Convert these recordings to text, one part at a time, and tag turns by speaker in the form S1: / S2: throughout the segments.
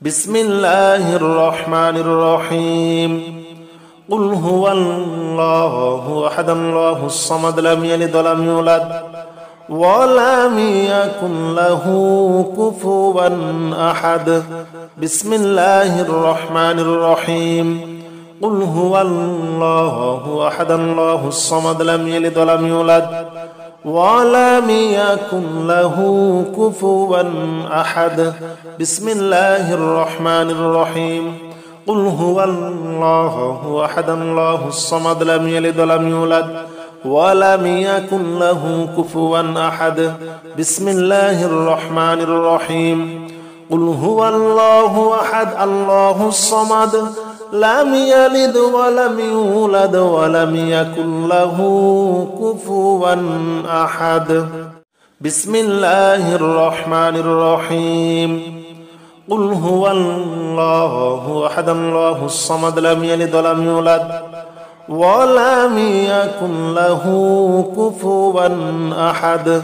S1: بسم الله الرحمن الرحيم قل هو الله أحد الله الصمد لم يلد ولم يولد ولم يكن له كفوا أحد بسم الله الرحمن الرحيم قل هو الله أحد الله الصمد لم يلد ولم يولد ولم يكن له كفوا أحد بسم الله الرحمن الرحيم قل هو الله أحد الله الصمد لم يلد ولم يولد ولم يكن له كفوا أحد بسم الله الرحمن الرحيم قل هو الله أحد الله الصمد لم يلد ولم يولد ولم يكن له كفوا أحد بسم الله الرحمن الرحيم قل هو الله أحد الله الصمد لم يلد ولم يولد ولم يكن له كفوا أحد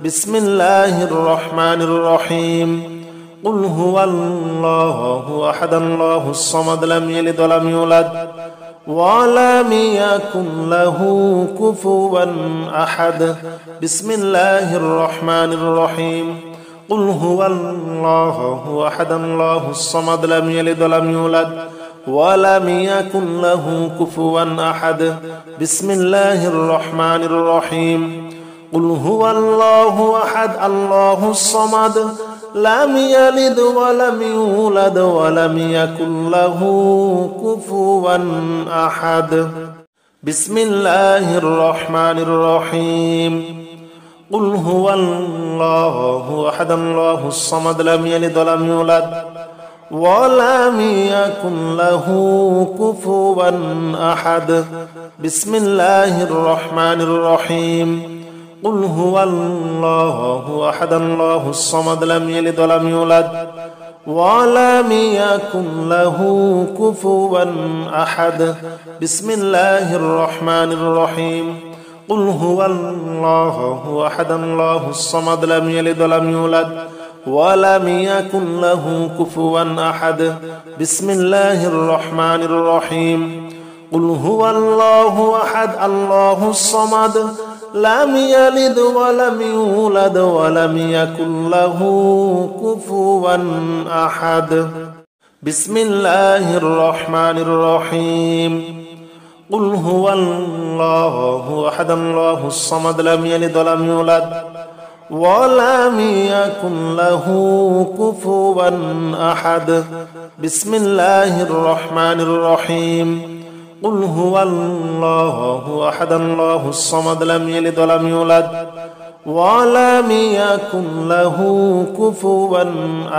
S1: بسم الله الرحمن الرحيم قل هو الله أحد الله الصمد لم يلد ولم يولد ولم يكن له كفوا أحد بسم الله الرحمن الرحيم قل هو الله أحد الله الصمد لم يلد ولم يولد ولم يكن له كفوا أحد بسم الله الرحمن الرحيم قل هو الله أحد الله الصمد لم يلد ولم يولد ولم يكن له كفوا أحد بسم الله الرحمن الرحيم قل هو الله أحد الله الصمد لم يلد ولم يولد ولم يكن له كفوا أحد بسم الله الرحمن الرحيم قل هو الله أحد الله الصمد لم يلد ولم يولد ولم يكن له كفوا أحد بسم الله الرحمن الرحيم قل هو الله أحد الله الصمد لم يلد ولم يولد ولم يكن له كفوا أحد بسم الله الرحمن الرحيم قل هو الله أحد الله الصمد لم يلد ولم يولد ولم يكن له كفوا أحد بسم الله الرحمن الرحيم قل هو الله أحد الله الصمد لم يلد ولم يولد ولم يكن له كفوا أحد بسم الله الرحمن الرحيم قل هو الله أحد الله الصمد لم يلد ولم يولد ولم يكن له كفوا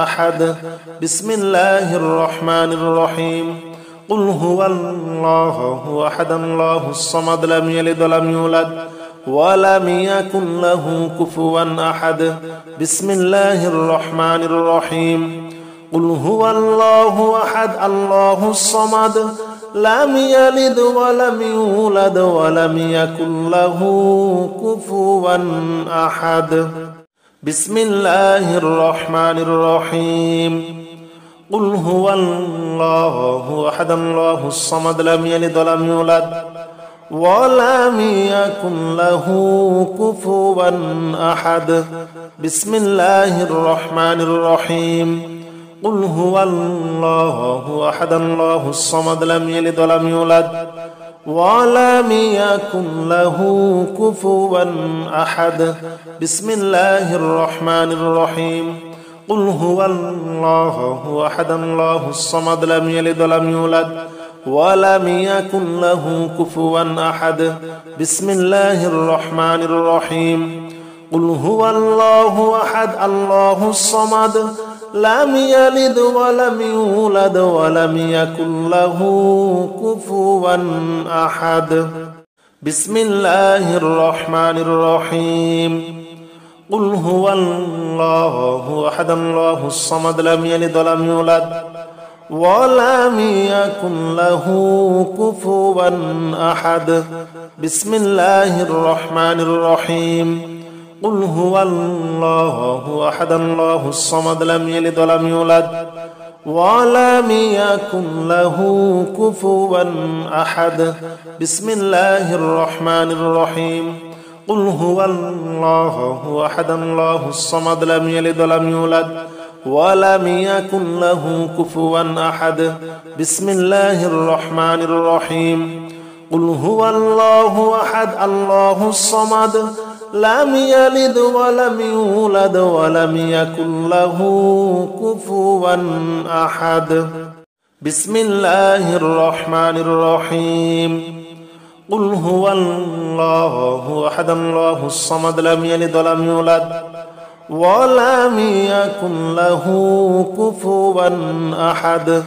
S1: أحد بسم الله الرحمن الرحيم قل هو الله أحد الله الصمد لم يلد ولم يولد ولم يكن له كفوا أحد بسم الله الرحمن الرحيم قل هو الله أحد الله الصمد لم يلد ولم يولد ولم يكن له كفوا أحد بسم الله الرحمن الرحيم قل هو الله أحد الله الصمد لم يلد ولم يولد ولم يكن له كفوا أحد بسم الله الرحمن الرحيم قل هو الله أحد الله الصمد لم يلد ولم يولد ولم يكن له كفوا أحد بسم الله الرحمن الرحيم قل هو الله أحد الله الصمد لم يلد ولم يولد ولم يكن له كفوا أحد بسم الله الرحمن الرحيم قل هو الله أحد الله الصمد لم يلد ولم يولد ولم يكن له كفوا أحد بسم الله الرحمن الرحيم قل هو الله أحد الله الصمد لم يلد ولم يولد ولم يكن له كفوا أحد بسم الله الرحمن الرحيم قل هو الله أحد الله الصمد لم يلد ولم يولد ولم يكن له كفوا أحد. بسم الله الرحمن الرحيم. قل هو الله أحد الله الصمد لم يلد ولم يولد ولم يكن له كفوا أحد. بسم الله الرحمن الرحيم. قل هو الله أحد الله الصمد لم يلد ولم يولد ولم يكن له كفوا أحد. بسم الله الرحمن الرحيم. قل هو الله أحد الله الصمد لم يلد ولم يولد ولم يكن له كفوا أحد.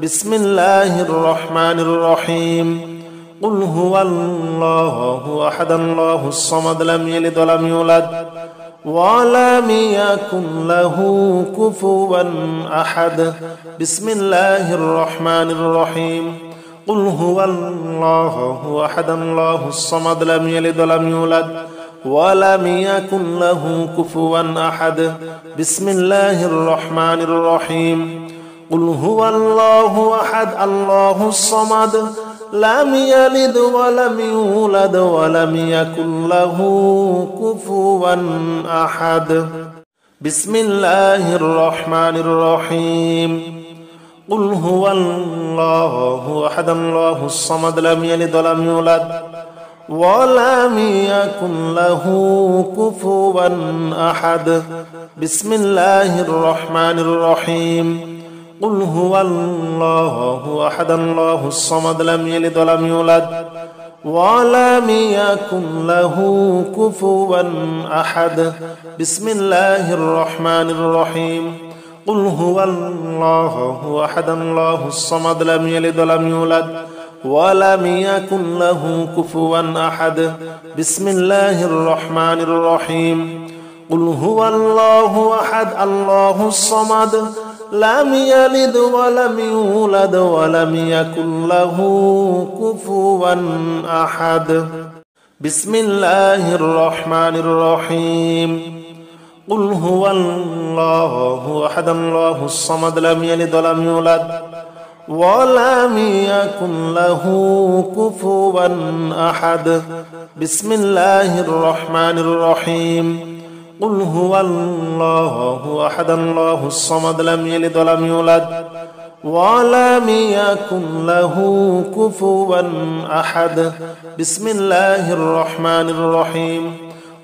S1: بسم الله الرحمن الرحيم. قل هو الله أحد الله الصمد لم يلد ولم يولد ولم يكن له كفوا أحد. بسم الله الرحمن الرحيم. قل هو الله أحد الله الصمد لم يلد ولم يولد ولم يكن له كفوا أحد. بسم الله الرحمن الرحيم. قل هو الله أحد الله الصمد لم يلد ولم يولد ولم يكن له كفوا أحد. بسم الله الرحمن الرحيم. قل هو الله أحد الله الصمد لم يلد ولم يولد ولم يكن له كفوا أحد. بسم الله الرحمن الرحيم. قل هو الله أحد الله الصمد لم يلد ولم يولد ولم يكن له كفوا أحد. بسم الله الرحمن الرحيم. قل هو الله أحد الله الصمد لم يلد ولم يولد ولم يكن له كفوا أحد. بسم الله الرحمن الرحيم. قل هو الله أحد الله الصمد لم يلد ولم يولد ولم يكن له كفوا أحد. بسم الله الرحمن الرحيم. قل هو الله أحد الله الصمد لم يلد ولم يولد ولم يكن له كفوا أحد. بسم الله الرحمن الرحيم. قل هو الله أحد الله الصمد لم يلد ولم يولد ولم يكن له كفوا أحد. بسم الله الرحمن الرحيم.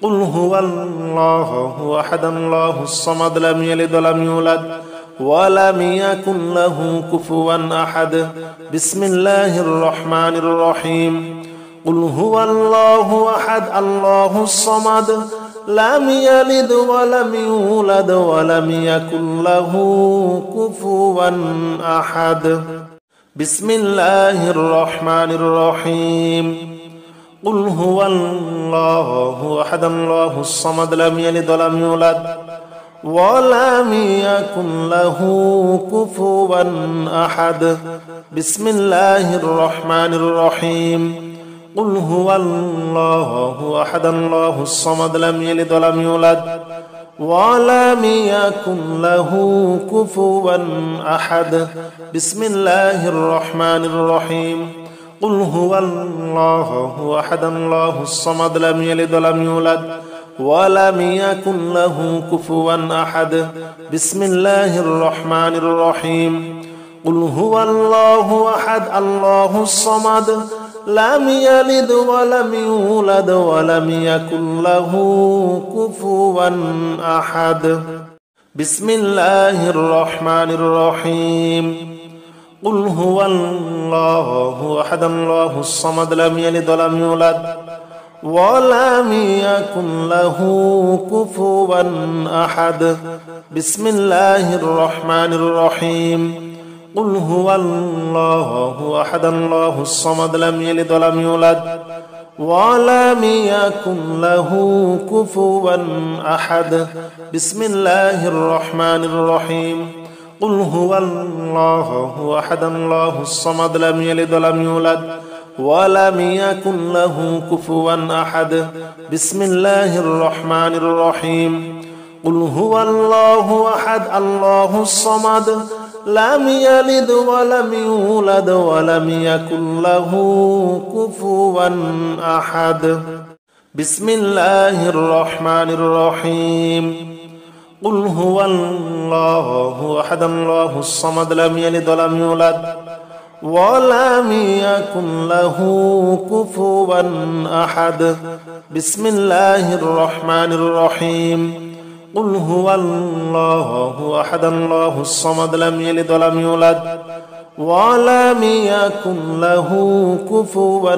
S1: قل هو الله أحد الله الصمد لم يلد ولم يولد ولم يكن له كفوا أحد. بسم الله الرحمن الرحيم. قل هو الله أحد الله الصمد لم يلد ولم يولد ولم يكن له كفوا أحد. بسم الله الرحمن الرحيم. قل هو الله أحد الله الصمد لم يلد ولم يولد ولم يكن له كفوا أحد. بسم الله الرحمن الرحيم. قل هو الله أحد الله الصمد لم يلد ولم يولد ولم يكن له كفوا أحد. بسم الله الرحمن الرحيم. قل هو الله أحد الله الصمد لم يلد ولم يولد ولم يكن له كفوا أحد. بسم الله الرحمن الرحيم. قل هو الله أحد الله الصمد لم يلد ولم يولد ولم يكن له كفوا أحد. بسم الله الرحمن الرحيم. قل هو الله أحد الله الصمد لم يلد ولم يولد ولم يكن له كفوا أحد. بسم الله الرحمن الرحيم. قل هو الله أحد الله الصمد لم يلد ولم يولد ولم يكن له كفوا أحد. بسم الله الرحمن الرحيم. قل هو الله أحد الله الصمد لم يلد ولم يولد ولم يكن له كفوا أحد. بسم الله الرحمن الرحيم. قل هو الله أحد الله الصمد لم يلد ولم يولد ولم يكن له كفوا أحد بسم الله الرحمن الرحيم قل هو الله أحد الله الصمد لم يلد ولم يولد ولم يكن له كفوا أحد بسم الله الرحمن الرحيم قل هو الله أحد الله الصمد لم يلد ولم يولد ولم يكن له كفوا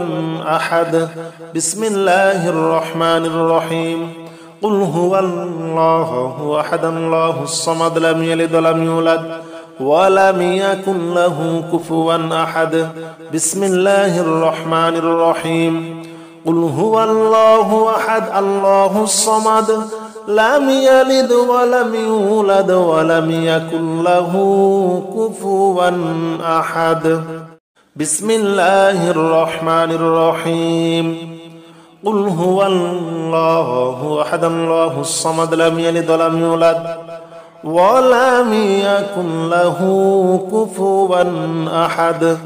S1: أحد بسم الله الرحمن الرحيم قل هو الله أحد الله الصمد لم يلد ولم يولد ولم يكن له كفوا أحد بسم الله الرحمن الرحيم قل هو الله أحد الله الصمد لم يلد ولم يولد ولم يكن له كفوا أحد بسم الله الرحمن الرحيم قل هو الله أحد الله الصمد لم يلد ولم يولد ولم يكن له كفوا أحد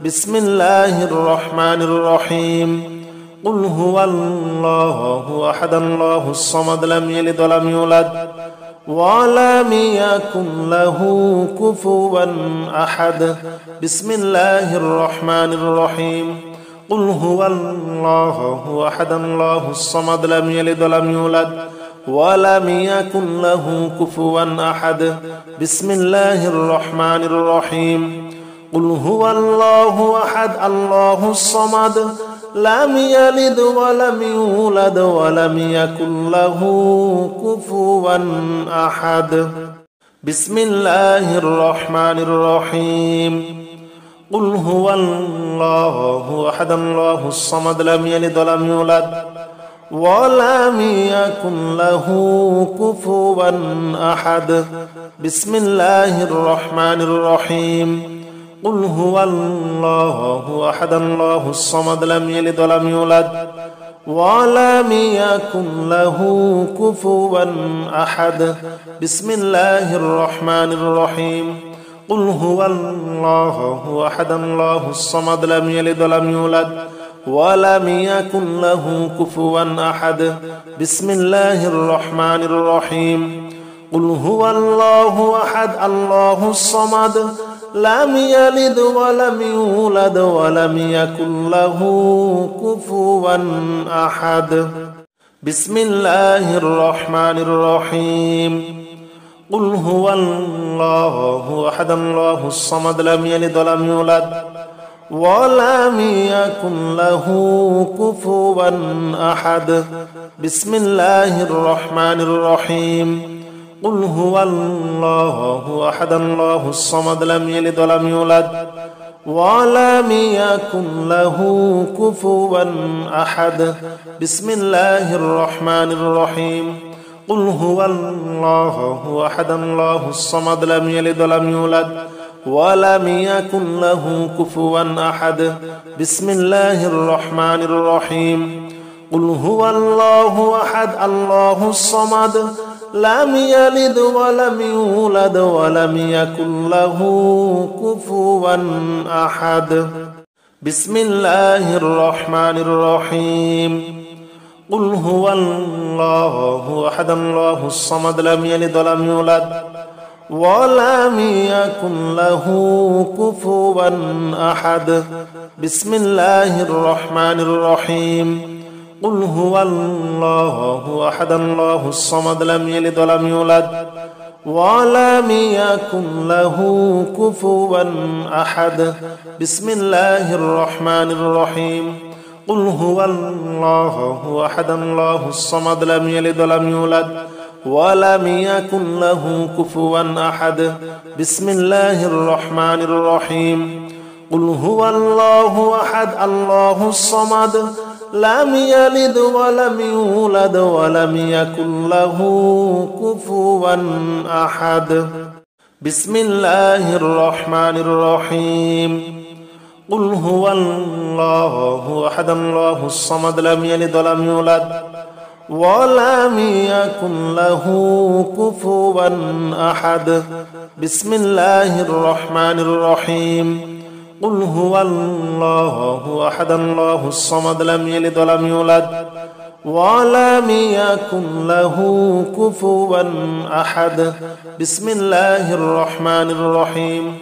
S1: بسم الله الرحمن الرحيم قل هو الله أحد الله الصمد لم يلد ولم يولد ولم يكن له كفوا أحد بسم الله الرحمن الرحيم قل هو الله أحد الله الصمد لم يلد ولم يولد ولم يكن له كفوا أحد بسم الله الرحمن الرحيم قل هو الله أحد الله الصمد لم يلد ولم يولد ولم يكن له كفوا أحد بسم الله الرحمن الرحيم قل هو الله أحد الله الصمد لم يلد ولم يولد ولم يكن له كفوا أحد بسم الله الرحمن الرحيم قل هو الله أحد الله الصمد لم يلد ولم يولد ولم يكن له كفوا أحد بسم الله الرحمن الرحيم قل هو الله أحد الله الصمد لم يلد ولم يولد ولم يكن له كفوا أحد بسم الله الرحمن الرحيم قل هو الله أحد الله الصمد لم يلد ولم يولد ولم يكن له كفوا أحد بسم الله الرحمن الرحيم قل هو الله أحد الله الصمد لم يلد ولم يولد ولم يكن له كفوا أحد بسم الله الرحمن الرحيم قل هو الله أحد الله الصمد لم يلد ولم يولد ولم يكن له كفوا أحد بسم الله الرحمن الرحيم قل هو الله أحد الله الصمد لم يلد ولم يولد ولم يكن له كفوا أحد بسم الله الرحمن الرحيم قل هو الله أحد الله الصمد لم يلد ولم يولد ولم يكن له كفوا أحد بسم الله الرحمن الرحيم قل هو الله أحد الله الصمد لم يلد ولم يولد ولم يكن له كفوا أحد بسم الله الرحمن الرحيم قل هو الله أحد الله الصمد لم يلد ولم يولد ولم يكن له كفوا أحد بسم الله الرحمن الرحيم قل هو الله أحد الله الصمد لم يلد ولم يولد ولم يكن له كفوا أحد بسم الله الرحمن الرحيم قل هو الله أحد الله الصمد لم يلد ولم يولد ولم يكن له كفوا أحد بسم الله الرحمن الرحيم قل هو الله أحد الله الصمد لم يلد ولم يولد ولم يكن له كفوا أحد بسم الله الرحمن الرحيم قل هو الله أحد الله الصمد لم يلد ولم يولد ولم يكن له كفوا أحد بسم الله الرحمن الرحيم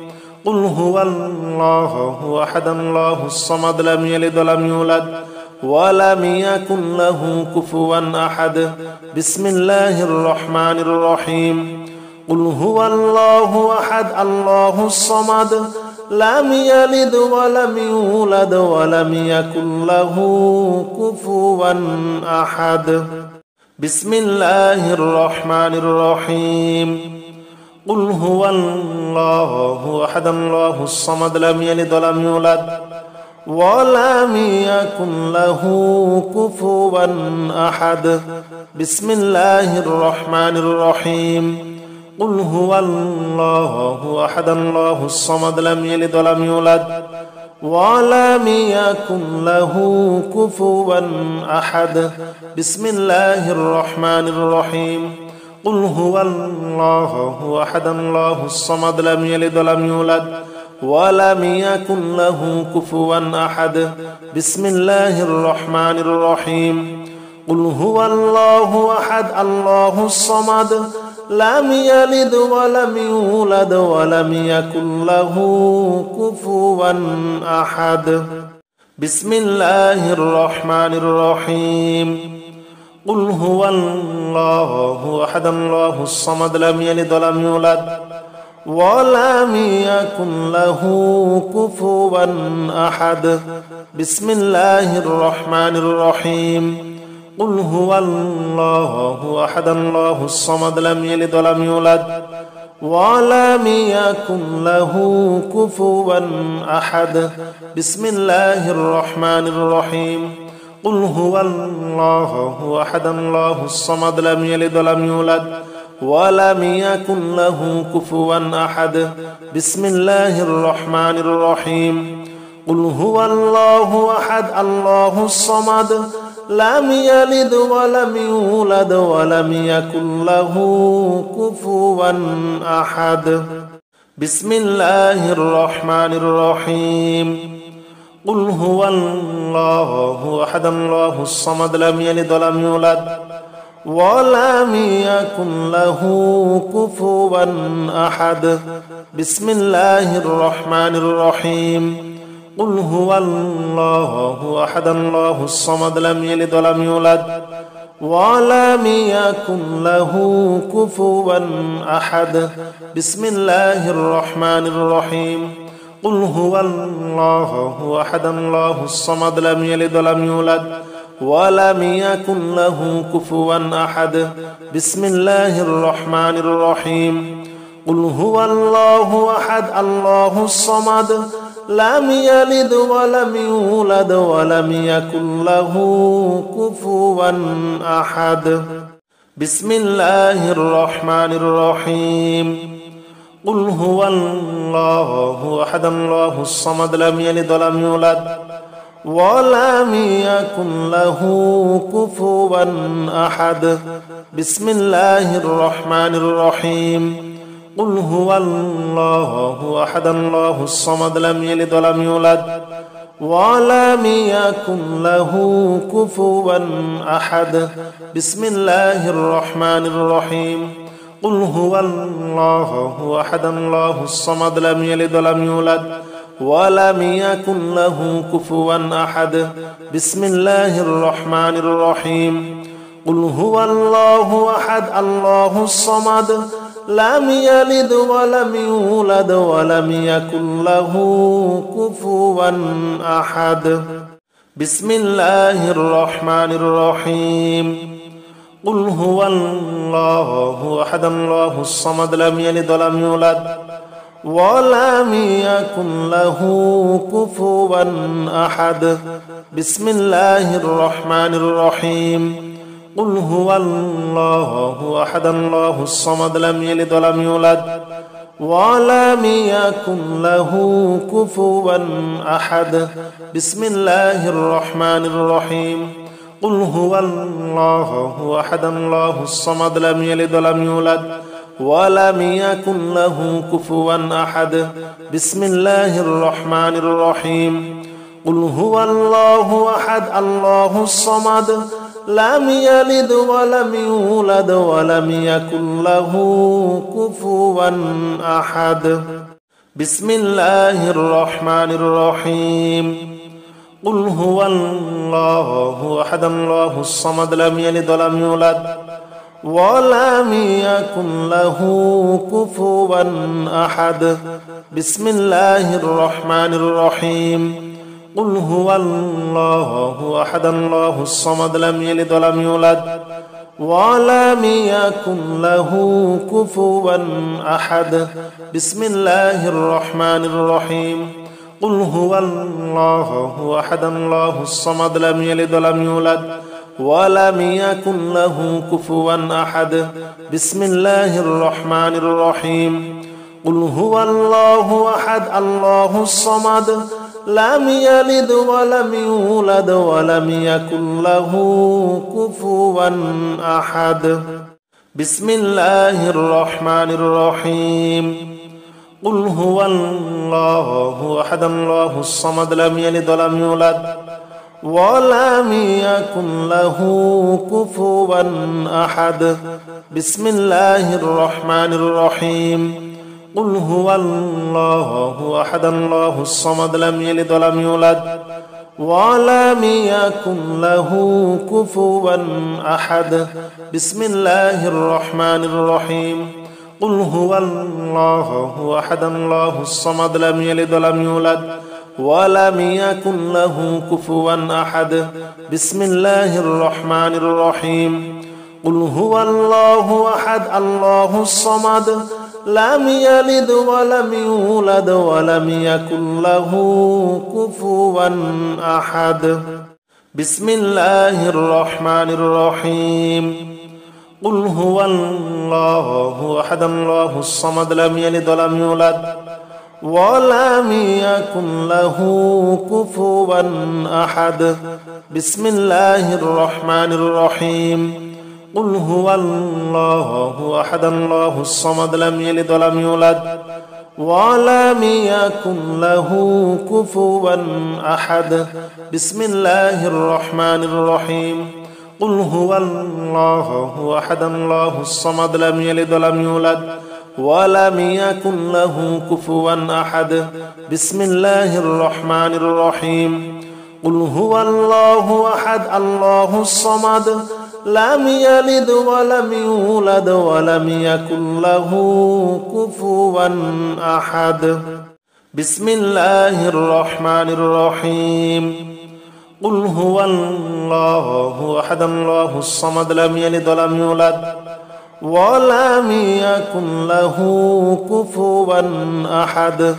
S1: قل هو الله أحد الله الصمد لم يلد ولم يولد ولم يكن له كفوا أحد بسم الله الرحمن الرحيم قل هو الله أحد الله الصمد لم يلد ولم يولد ولم يكن له كفوا أحد بسم الله الرحمن الرحيم قل هو الله أحد الله الصمد لم يلد ولم يولد ولم يكن له كفوا أحد بسم الله الرحمن الرحيم قل هو الله أحد الله الصمد لم يلد ولم يولد ولم يكن له كفوا أحد بسم الله الرحمن الرحيم قل هو الله أحد الله الصمد لم يلد ولم يولد ولم يكن له كفوا أحد بسم الله الرحمن الرحيم قل هو الله أحد الله الصمد لم يلد ولم يولد ولم يكن له كفوا أحد بسم الله الرحمن الرحيم قل هو الله أحد الله الصمد لم يلد ولم يولد ولم يكن له كفوا أحد بسم الله الرحمن الرحيم قل هو الله أحد الله الصمد لم يلد ولم يولد ولم يكن له كفوا أحد بسم الله الرحمن الرحيم قل هو الله أحد الله الصمد لم يلد ولم يولد ولم يكن له كفوا أحد بسم الله الرحمن الرحيم قل هو الله أحد الله الصمد لم يلد ولم يولد ولم يكن له كفوا أحد بسم الله الرحمن الرحيم قل هو الله أحد الله الصمد لم يلد ولم يولد ولم يكن له كفوا أحد بسم الله الرحمن الرحيم قل هو الله أحد الله الصمد لم يلد ولم يولد ولم يكن له كفوا أحد بسم الله الرحمن الرحيم قل هو الله أحد الله الصمد لم يلد ولم يولد ولم يكن له كفوا أحد بسم الله الرحمن الرحيم قل هو الله أحد الله الصمد لم يلد ولم يولد ولم يكن له كفوا أحد بسم الله الرحمن الرحيم قل هو الله أحد الله الصمد لم يلد ولم يولد ولم يكن له كفوا أحد بسم الله الرحمن الرحيم قل هو الله أحد الله الصمد لم يلد ولم يولد ولم يكن له كفوا أحد بسم الله الرحمن الرحيم قل هو الله أحد الله الصمد لم يلد ولم يولد ولم يكن له كفوا أحد بسم الله الرحمن الرحيم قل هو الله أحد الله الصمد لم يلد ولم يولد ولم يكن له كفوا أحد بسم الله الرحمن الرحيم قل هو الله أحد الله الصمد لم يلد ولم يولد ولم يكن له كفوا أحد بسم الله الرحمن الرحيم قل هو الله أحد الله الصمد لم يلد ولم يولد ولم يكن له كفوا أحد بسم الله الرحمن الرحيم قل هو الله أحد الله الصمد لم يلد ولم يولد ولم يكن له كفوا أحد بسم الله الرحمن الرحيم قل هو الله أحد الله الصمد لم يلد ولم يولد ولم يكن له كفوا أحد بسم الله الرحمن الرحيم قل هو الله أحد الله الصمد لم يلد ولم يولد ولم يكن له كفوا أحد بسم الله الرحمن الرحيم قل هو الله أحد الله الصمد لم يلد ولم يولد ولم يكن له كفوا أحد بسم الله الرحمن الرحيم قل هو الله أحد الله الصمد لم يلد ولم يولد ولم يكن له كفوا أحد بسم الله الرحمن الرحيم قل هو الله أحد الله الصمد لم يلد ولم يولد ولم يكن له كفوا أحد بسم الله الرحمن الرحيم قل هو الله أحد الله الصمد لم يلد ولم يولد ولم يكن له كفوا أحد بسم الله الرحمن الرحيم قل هو الله أحد الله الصمد لم يلد ولم يولد ولم يكن له كفوا أحد بسم الله الرحمن الرحيم قل هو الله أحد الله الصمد لم يلد ولم يولد ولم يكن له كفوا أحد بسم الله الرحمن الرحيم قل هو الله أحد الله الصمد لم يلد ولم يولد ولم يكن له كفوا أحد بسم الله الرحمن الرحيم قل هو الله أحد الله الصمد لم يلد ولم يولد ولم يكن له كفوا أحد بسم الله الرحمن الرحيم قل هو الله أحد الله الصمد لم يلد ولم يولد ولم يكن له كفوا أحد بسم الله الرحمن الرحيم قل هو الله أحد الله الصمد لم يلد ولم يولد ولم يكن له كفوا أحد بسم الله الرحمن الرحيم قل هو الله أحد الله الصمد لم يلد ولم يولد ولم يكن له كفوا أحد بسم الله الرحمن الرحيم قل هو الله أحد الله الصمد لم يلد ولم يولد ولم يكن له كفوا أحد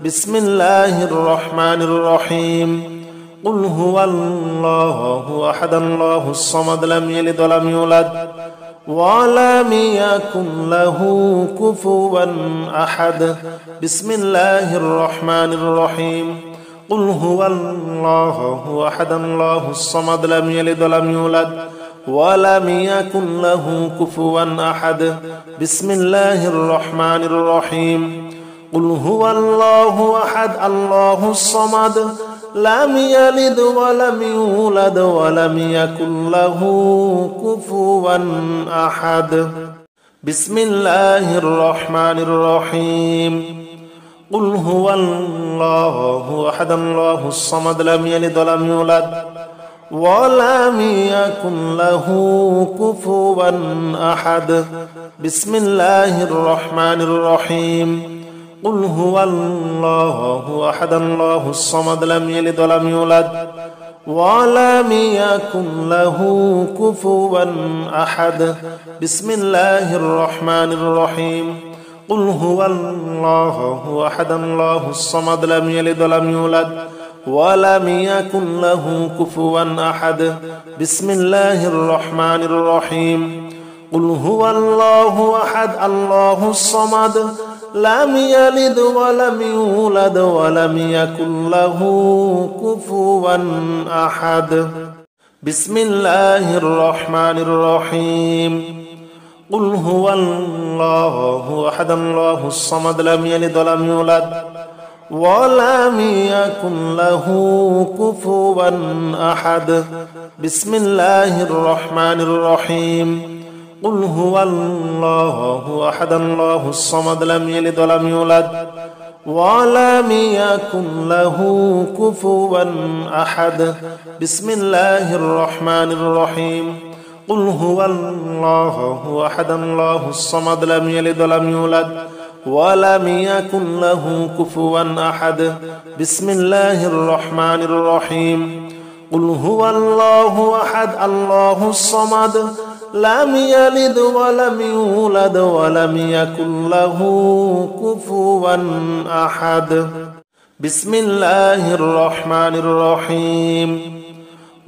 S1: بسم الله الرحمن الرحيم قل هو الله أحد الله الصمد لم يلد ولم يولد ولم يكن له كفوا أحد بسم الله الرحمن الرحيم قل هو الله أحد الله الصمد لم يلد ولم يولد ولم يكن له كفوا أحد بسم الله الرحمن الرحيم قل هو الله أحد الله الصمد لم يلد ولم يولد ولم يكن له كفوا أحد بسم الله الرحمن الرحيم قل هو الله أحد الله الصمد لم يلد ولم يولد ولم يكن له كفوا أحد بسم الله الرحمن الرحيم قل هو الله أحد الله الصمد لم يلد ولم يولد ولم يكن له كفوا أحد بسم الله الرحمن الرحيم قل هو الله أحد الله الصمد لم يلد ولم يولد ولم يكن له كفوا أحد بسم الله الرحمن الرحيم قل هو الله أحد الله الصمد لم يلد ولم يولد ولم يكن له كفوا أحد بسم الله الرحمن الرحيم قل هو الله أحد الله الصمد لم يلد ولم يولد ولم يكن له كفوا أحد بسم الله الرحمن الرحيم قل هو الله أحد الله الصمد لم يلد ولم يولد ولم يكن له كفوا أحد بسم الله الرحمن الرحيم قل هو الله أحد الله الصمد لم يلد ولم يولد ولم يكن له كفوا أحد بسم الله الرحمن الرحيم قل هو الله أحد الله الصمد لم يلد ولم يولد ولم يكن له كفوا أحد بسم الله الرحمن الرحيم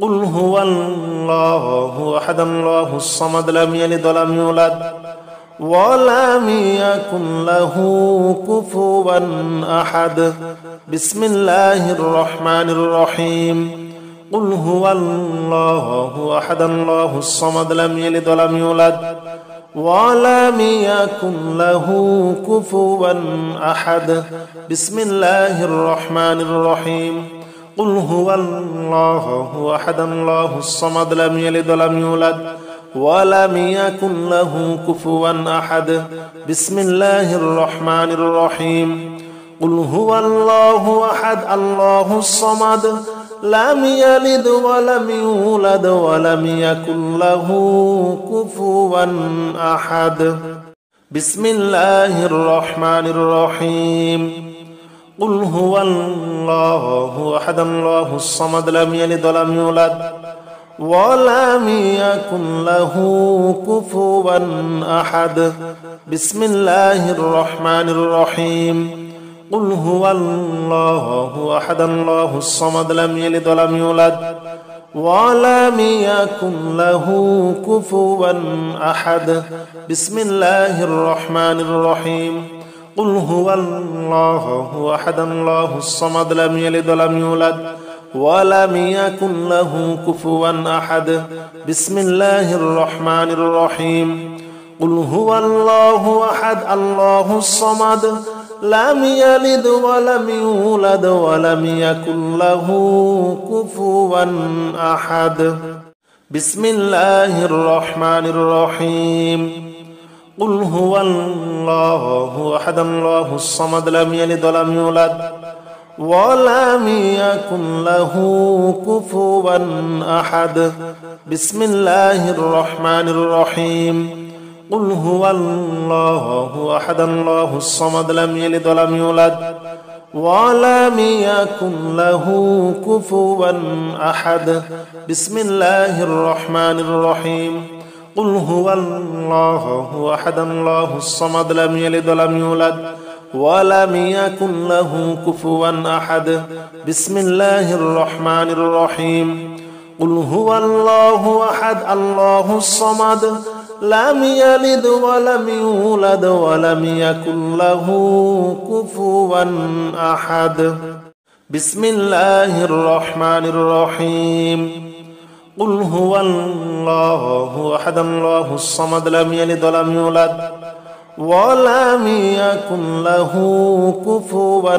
S1: قل هو الله أحد الله الصمد لم يلد ولم يولد ولم يكن له كفوا أحد بسم الله الرحمن الرحيم قل هو الله أحد الله الصمد لم يلد ولم يولد ولم يكن له كفوا أحد بسم الله الرحمن الرحيم قل هو الله أحد الله الصمد لم يلد ولم يولد ولم يكن له كفوا أحد بسم الله الرحمن الرحيم قل هو الله أحد الله الصمد لم يلد ولم يولد ولم يكن له كفوا أحد بسم الله الرحمن الرحيم قل هو الله أحد الله الصمد لم يلد ولم يولد ولم يكن له كفوا أحد بسم الله الرحمن الرحيم قل هو الله أحد الله الصمد لم يلد ولم يولد ولم يكن له كفوا أحد بسم الله الرحمن الرحيم قل هو الله أحد الله الصمد لم يلد ولم يولد ولم يكن له كفوا أحد بسم الله الرحمن الرحيم قل هو الله أحد الله الصمد لم يلد ولم يولد ولم يكن له كفوا أحد بسم الله الرحمن الرحيم قل هو الله أحد الله الصمد لم يلد ولم يولد ولم يكن له كفوا أحد بسم الله الرحمن الرحيم قل هو الله أحد الله الصمد لم يلد ولم يولد ولم يكن له كفوا أحد بسم الله الرحمن الرحيم قل هو الله أحد الله الصمد لم يلد ولم يولد ولم يكن له كفوا أحد بسم الله الرحمن الرحيم قل هو الله أحد الله الصمد لم يلد ولم يولد ولم يكن له كفوا أحد بسم الله الرحمن الرحيم قل هو الله أحد الله الصمد لم يلد ولم يولد ولم يكن له كفوا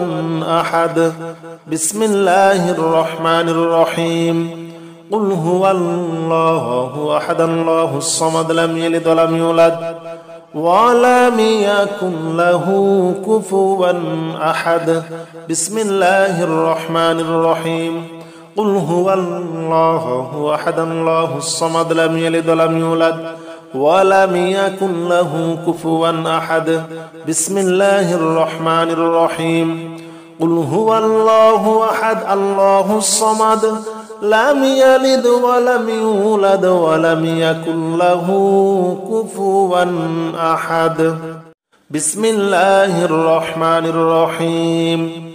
S1: أحد بسم الله الرحمن الرحيم قل هو الله أحد الله الصمد لم يلد ولم يولد ولم يكن له كفوا أحد بسم الله الرحمن الرحيم قل هو الله أحد الله الصمد لم يلد ولم يولد ولم يكن له كفوا أحد بسم الله الرحمن الرحيم قل هو الله أحد الله الصمد لم يلد ولم يولد ولم يكن له كفوا أحد بسم الله الرحمن الرحيم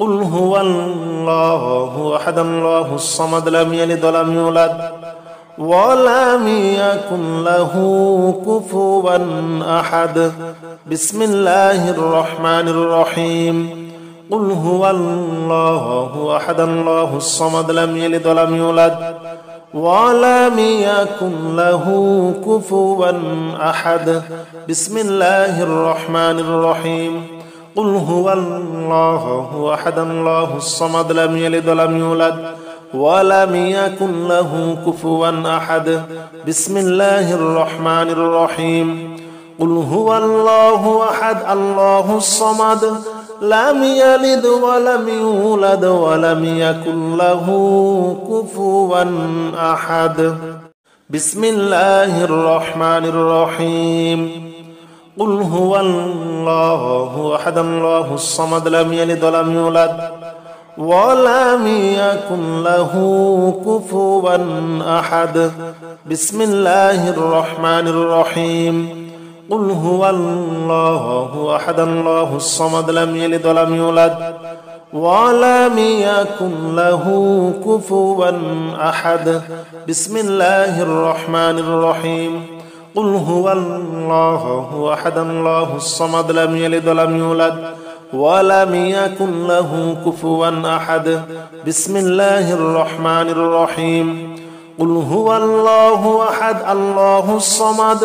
S1: قل هو الله أحد الله الصمد لم يلد ولم يولد ولم يكن له كفوا أحد بسم الله الرحمن الرحيم قل هو الله أحد الله الصمد لم يلد ولم يولد ولم يكن له كفوا أحد. بسم الله الرحمن الرحيم. قل هو الله أحد الله الصمد لم يلد ولم يولد ولم يكن له كفوا أحد. بسم الله الرحمن الرحيم. قل هو الله أحد الله الصمد لم يلد ولم يولد ولم يكن له كفوا أحد. بسم الله الرحمن الرحيم. قل هو الله أحد الله الصمد لم يلد ولم يولد ولم يكن له كفوا أحد. بسم الله الرحمن الرحيم. قل هو الله أحد الله الصمد لم يلد ولم يولد ولم يكن له كفوا أحد. بسم الله الرحمن الرحيم. قل هو الله أحد الله الصمد لم يلد ولم يولد ولم يكن له كفوا أحد. بسم الله الرحمن الرحيم. قل هو الله أحد الله الصمد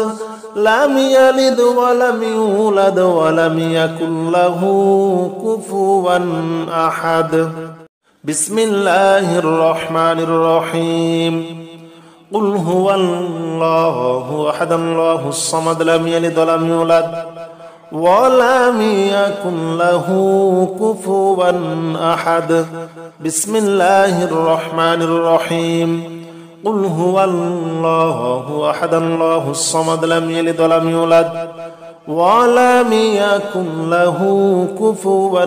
S1: لم يلد ولم يولد ولم يكن له كفوا أحد. بسم الله الرحمن الرحيم. قل هو الله أحد الله الصمد لم يلد ولم يولد ولم يكن له كفوا أحد. بسم الله الرحمن الرحيم. قل هو الله أحد الله الصمد لم يلد ولم يولد ولم يكن له كفوا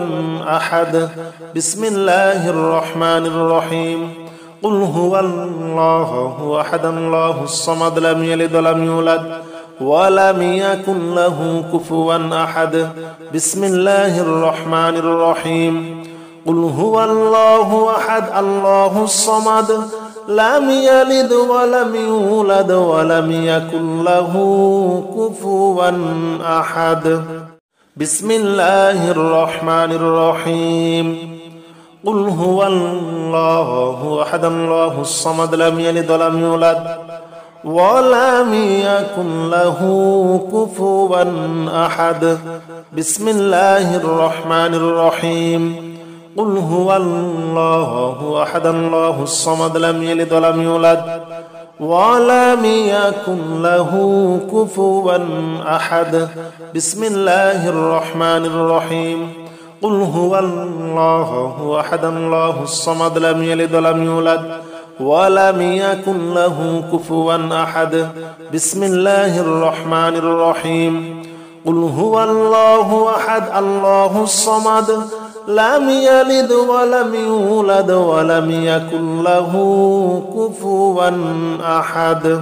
S1: أحد. بسم الله الرحمن الرحيم. قل هو الله أحد الله الصمد لم يلد ولم يولد ولم يكن له كفوا أحد. بسم الله الرحمن الرحيم. قل هو الله أحد الله الصمد لم يلد ولم يولد ولم يكن له كفوا أحد. بسم الله الرحمن الرحيم. قل هو الله أحد الله الصمد لم يلد ولم يولد ولم يكن له كفوا أحد. بسم الله الرحمن الرحيم. قل هو الله أحد الله الصمد لم يلد ولم يولد ولم يكن له كفوا أحد. بسم الله الرحمن الرحيم. قل هو الله أحد الله الصمد لم يلد ولم يولد ولم يكن له كفوا أحد. بسم الله الرحمن الرحيم. قل هو الله أحد الله الصمد لم يلد ولم يولد ولم يكن له كفوا أحد.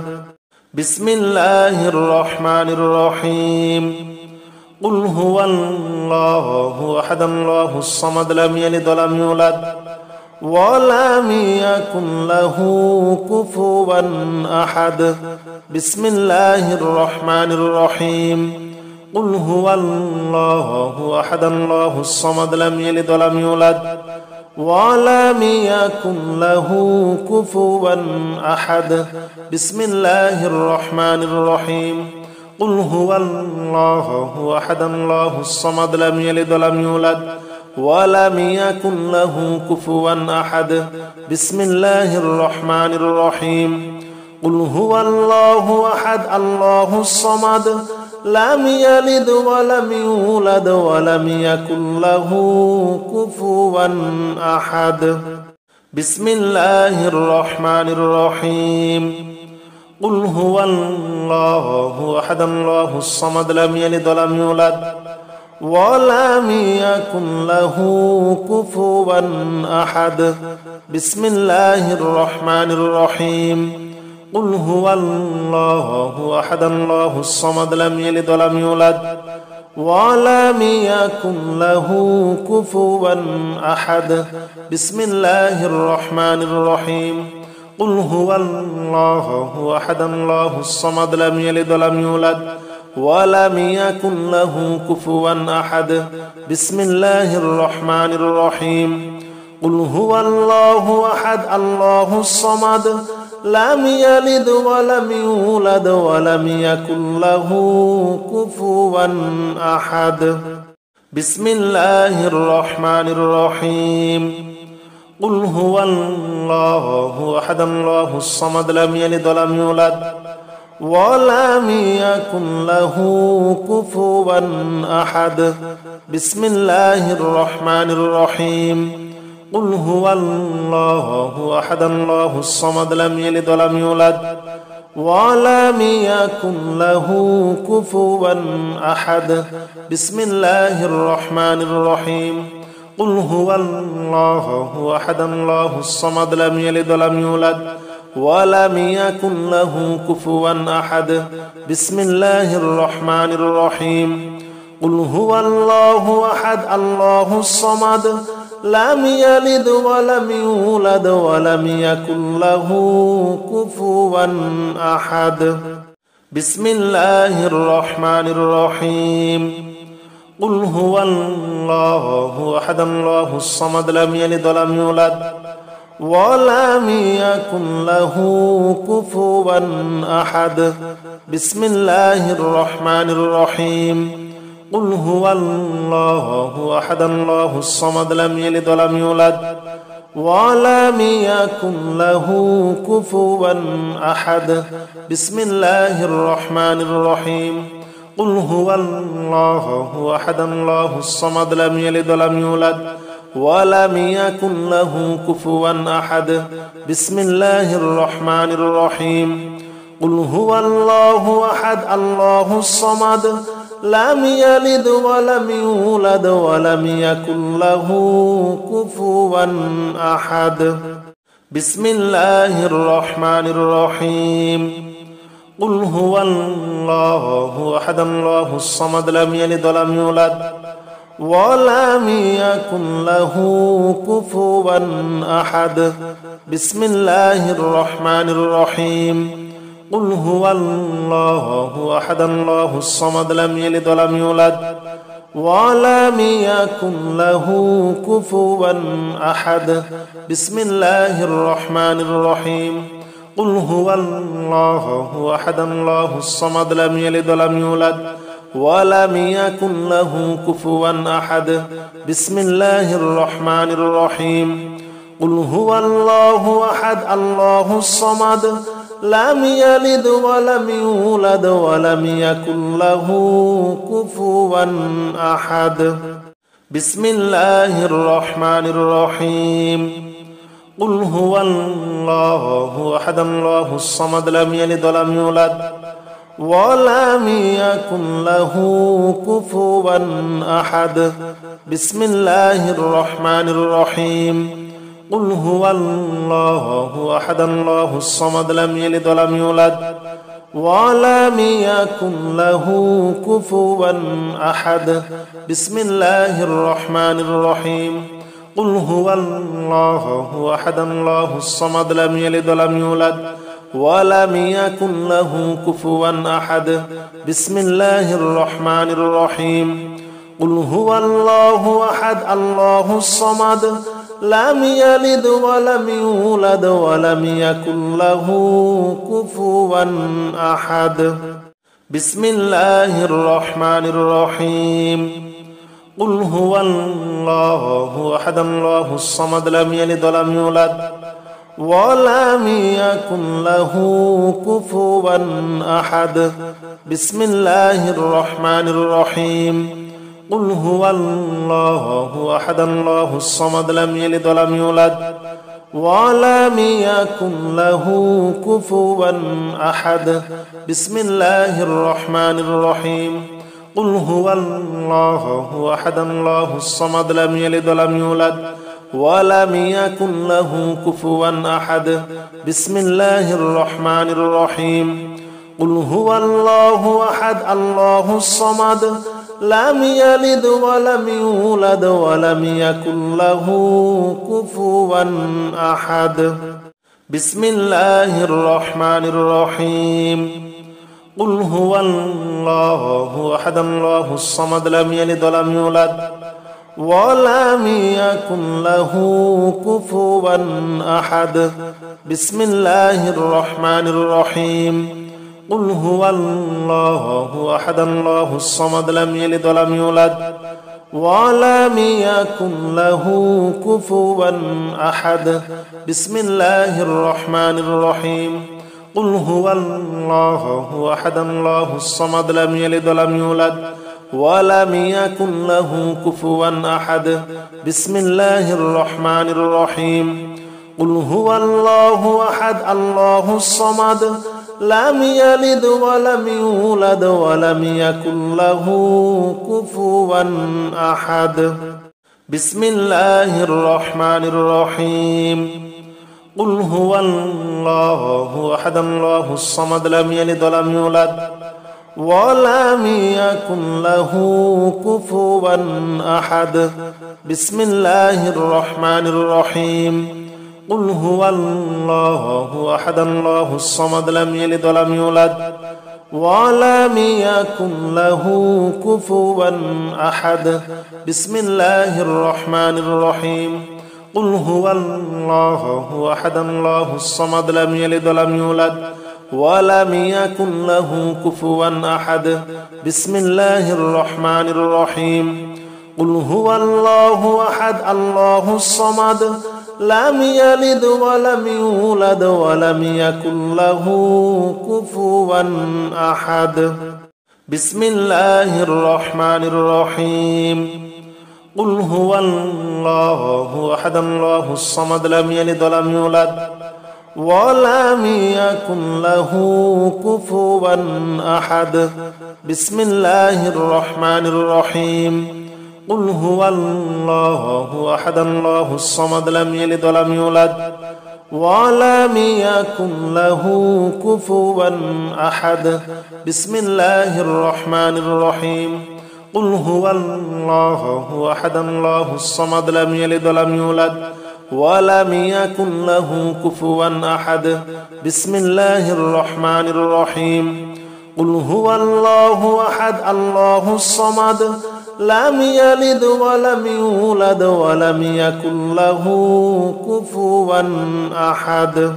S1: بسم الله الرحمن الرحيم. قل هو الله أحد الله الصمد لم يلد ولم يولد ولم يكن له كفوا أحد. بسم الله الرحمن الرحيم. قل هو الله أحد الله الصمد لم يلد ولم يولد ولم يكن له كفوا أحد. بسم الله الرحمن الرحيم. قل هو الله أحد الله الصمد لم يلد ولم يولد ولم يكن له كفوا أحد. بسم الله الرحمن الرحيم. قل هو الله أحد الله الصمد لم يلد ولم يولد ولم يكن له كفوا أحد. بسم الله الرحمن الرحيم. قل هو الله أحد الله الصمد لم يلد ولم يولد ولم يكن له كفوا أحد. بسم الله الرحمن الرحيم. قل هو الله أحد الله الصمد لم يلد ولم يولد ولم يكن له كفوا أحد. بسم الله الرحمن الرحيم. قل هو الله أحد الله الصمد لم يلد ولم يولد ولم يكن له كفوا أحد. بسم الله الرحمن الرحيم. قل هو الله أحد الله الصمد لم يلد ولم يولد ولم يكن له كفوا أحد بسم الله الرحمن الرحيم قل هو الله أحد الله الصمد لم يلد ولم يولد ولم يكن له كفوا أحد بسم الله الرحمن الرحيم قل هو الله أحد الله الصمد لم يلد ولم يولد ولم يكن له كفوا أحد بسم الله الرحمن الرحيم قل هو الله أحد الله الصمد لم يلد ولم يولد ولم يكن له كفوا أحد بسم الله الرحمن الرحيم قل هو الله أحد الله الصمد لم يلد ولم يولد ولم يكن له كفوا أحد بسم الله الرحمن الرحيم قل هو الله أحد الله الصمد لم يلد ولم يولد ولم يكن له كفوا أحد بسم الله الرحمن الرحيم قل هو الله أحد الله الصمد لم يلد ولم يولد ولم يكن له كفوا أحد بسم الله الرحمن الرحيم قل هو الله أحد الله الصمد لم يلد ولم يولد ولم يكن له كفوا أحد بسم الله الرحمن الرحيم قل هو الله أحد الله الصمد لم يلد ولم يولد ولم يكن له كفوا أحد بسم الله الرحمن الرحيم قل هو الله أحد الله الصمد لم يلد ولم يولد ولم يكن له كفوا أحد بسم الله الرحمن الرحيم قل هو الله أحد الله الصمد لم يلد ولم يولد ولم يكن له كفوا أحد بسم الله الرحمن الرحيم قل هو الله أحد الله الصمد لم يلد ولم يولد ولم يكن له كفوا أحد بسم الله الرحمن الرحيم قل هو الله أحد الله الصمد لم يلد ولم يولد ولم يكن له كفوا أحد بسم الله الرحمن الرحيم قل هو الله أحد الله الصمد لم يلد ولم يولد ولم يكن له كفوا أحد بسم الله الرحمن الرحيم قل هو الله أحد الله الصمد لم يلد ولم يولد ولم يكن له كفوا أحد بسم الله الرحمن الرحيم قل هو الله أحد الله الصمد لم يلد ولم يولد ولم يكن له كفوا أحد بسم الله الرحمن الرحيم قل هو الله أحد الله الصمد لم يلد ولم يولد ولم يكن له كفوا أحد بسم الله الرحمن الرحيم قل هو الله أحد الله الصمد لم يلد ولم يولد ولم يكن له كفوا أحد بسم الله الرحمن الرحيم قل هو الله أحد الله الصمد لم يلد ولم يولد ولم يكن له كفوا أحد بسم الله الرحمن الرحيم قل هو الله أحد الله الصمد لم يلد ولم يولد ولم يكن له كفوا أحد بسم الله الرحمن الرحيم قل هو الله أحد الله الصمد لم يلد ولم يولد ولم يكن له كفوا أحد بسم الله الرحمن الرحيم قل هو الله أحد الله الصمد لم يلد ولم يولد ولم يكن له كفوا أحد بسم الله الرحمن الرحيم قل هو الله أحد الله الصمد لم يلد ولم يولد ولم يكن له كفوا أحد بسم الله الرحمن الرحيم قل هو الله أحد الله الصمد لم يلد ولم يولد ولم يكن له كفوا أحد بسم الله الرحمن الرحيم قل هو الله أحد الله الصمد لم يلد ولم يولد ولم يكن له كفوا أحد بسم الله الرحمن الرحيم قل هو الله أحد الله الصمد لم يلد ولم يولد ولم يكن له كفوا أحد بسم الله الرحمن الرحيم قل هو الله أحد الله الصمد لم يلد ولم يولد ولم يكن له كفوا أحد بسم الله الرحمن الرحيم قل هو الله أحد الله الصمد لم يلد ولم يولد ولم يكن له كفوا أحد بسم الله الرحمن الرحيم قل هو الله أحد الله الصمد لم يلد ولم يولد ولم يكن له كفوا أحد بسم الله الرحمن الرحيم قل هو الله أحد الله الصمد لم يلد ولم يولد ولم يكن له كفوا أحد بسم الله الرحمن الرحيم قل هو الله أحد الله الصمد لم يلد ولم يولد ولم يكن له كفوا أحد بسم الله الرحمن الرحيم قل هو الله أحد الله الصمد لم يلد ولم يولد ولم يكن له كفوا أحد بسم الله الرحمن الرحيم قل هو الله أحد الله الصمد لم يلد ولم يولد ولم يكن له كفوا أحد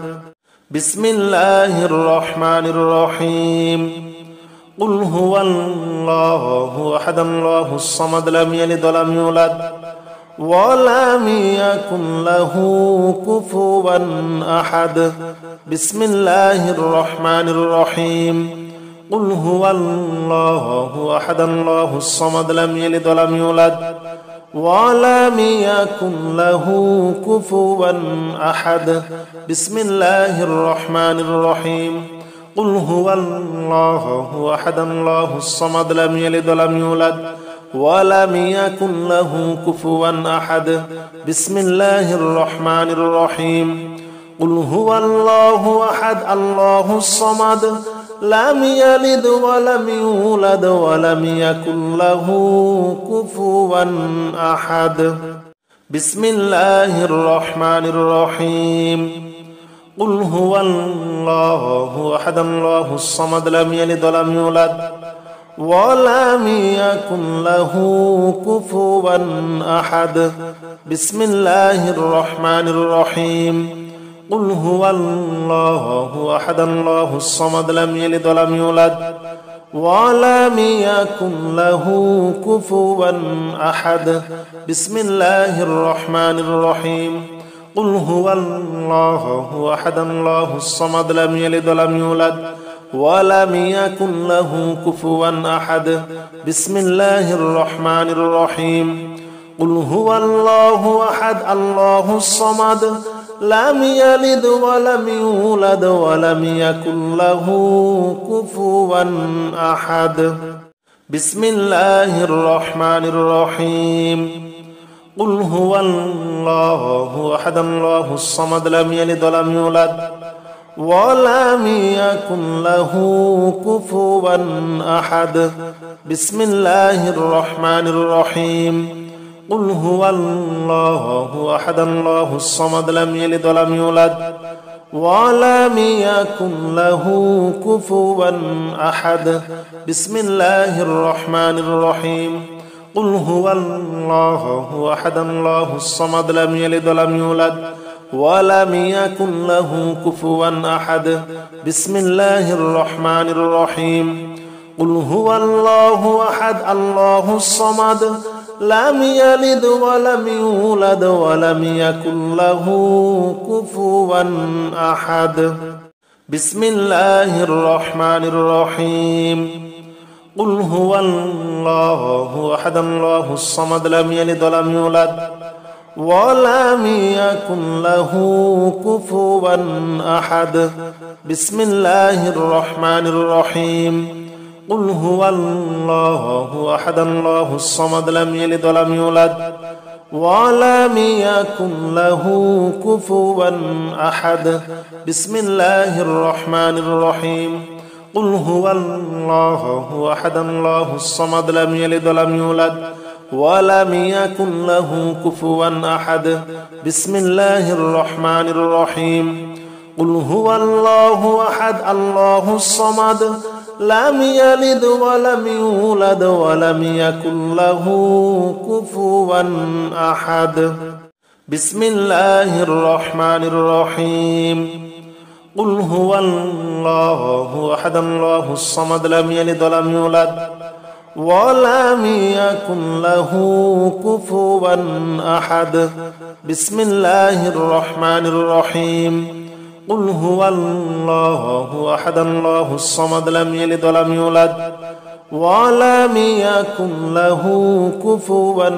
S1: بسم الله الرحمن الرحيم قل هو الله أحد الله الصمد لم يلد ولم يولد ولم يكن له كفوا أحد بسم الله الرحمن الرحيم قل هو الله أحد الله الصمد لم يلد ولم يولد ولم يكن له كفوا أحد بسم الله الرحمن الرحيم قل هو الله أحد الله الصمد لم يلد ولم يولد ولم يكن له كفوا أحد بسم الله الرحمن الرحيم قل هو الله أحد الله الصمد لم يلد ولم يولد ولم يكن له كفوا أحد بسم الله الرحمن الرحيم قل هو الله أحد الله الصمد لم يلد ولم يولد ولم يكن له كفوا أحد بسم الله الرحمن الرحيم قل هو الله أحد الله الصمد لم يلد ولم يولد ولم يكن له كفوا أحد بسم الله الرحمن الرحيم قل هو الله أحد الله الصمد لم يلد ولم يولد ولم يكن له كفوا أحد بسم الله الرحمن الرحيم قل هو الله أحد الله الصمد لم يلد ولم يولد ولم يكن له كفوا أحد بسم الله الرحمن الرحيم قل هو الله أحد الله الصمد لم يلد ولم يولد ولم يكن له كفوا أحد بسم الله الرحمن الرحيم قل هو الله أحد الله الصمد لم يلد ولم يولد ولم يكن له كفوا أحد بسم الله الرحمن الرحيم قل هو الله أحد الله الصمد لم يلد ولم يولد ولم يكن له كفوا أحد بسم الله الرحمن الرحيم قل هو الله أحد الله الصمد لم يلد ولم يولد ولم يكن له كفوا أحد بسم الله الرحمن الرحيم قل هو الله أحد الله الصمد لم يلد ولم يولد ولم يكن له كفوا أحد بسم الله الرحمن الرحيم قل هو الله أحد الله الصمد لم يلد ولم يولد ولم يكن له كفوا أحد بسم الله الرحمن الرحيم قل هو الله أحد الله الصمد لم يلد ولم يولد ولم يكن له كفوا أحد بسم الله الرحمن الرحيم قل هو الله أحد الله الصمد لم يلد ولم يولد ولم يكن له كفوا أحد بسم الله الرحمن الرحيم قل هو الله أحد الله الصمد لم يلد ولم يولد ولم يكن له كفوا أحد بسم الله الرحمن الرحيم قل هو الله أحد الله الصمد لم يلد ولم يولد ولم يكن له كفوا